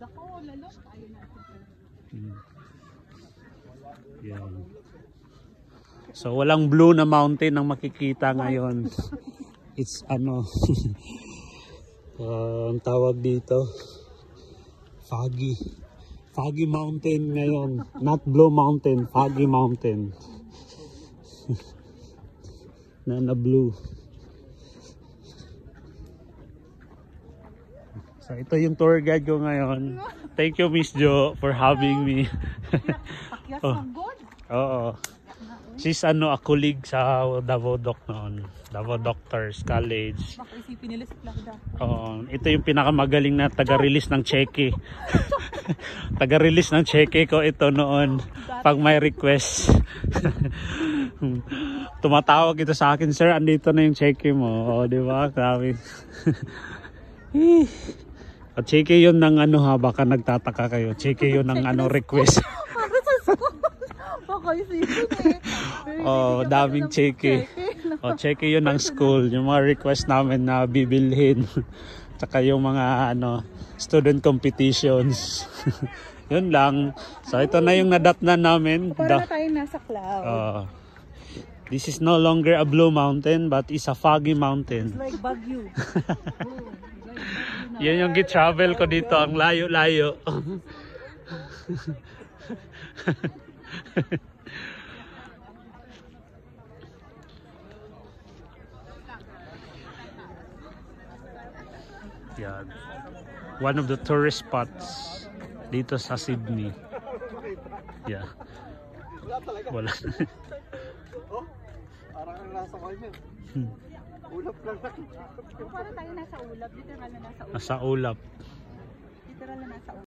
Dako, lalo. Ayun na. Yan. So walang blue na mountain ang makikita ngayon. It's ano ang tawag dito, foggy mountain ngayon, not blue mountain, foggy mountain. na blue. So ito yung tour guide ko ngayon. Thank you Miss Jo for having me. Oh. Oo. She's a colleague sa Davao Doc noon. Davao Doctors College. Baka isipin nila sa Plakda. Oo. Ito yung pinakamagaling na taga-release ng cheque. Taga-release ng cheque ko ito noon. Pag may request. Tumatawag ito sa akin, sir, andito na yung cheque mo. O, di ba? Grabe. At cheque yun ng ano ha, baka nagtataka kayo. Cheque yun ng ano request. Baka isipin eh. Oh, daming cheque. Oh, cheque yun ng school. Yung mga request namin na bibilhin. Tsaka yung mga ano, student competitions. Yun lang. So ito na yung nadatnan namin. Para na tayo nasa cloud. This is no longer a blue mountain but it's a foggy mountain. It's like Baguio. Yan yung git-travel ko dito. Ang layo-layo. Yan. One of the tourist spots dito sa Sydney. Yeah. Wala. Oh, parang nasa kanya. Ulap lang. Para tayo nasa ulap, literal na nasa ulap. Nasa ulap. Literal na nasa ulap.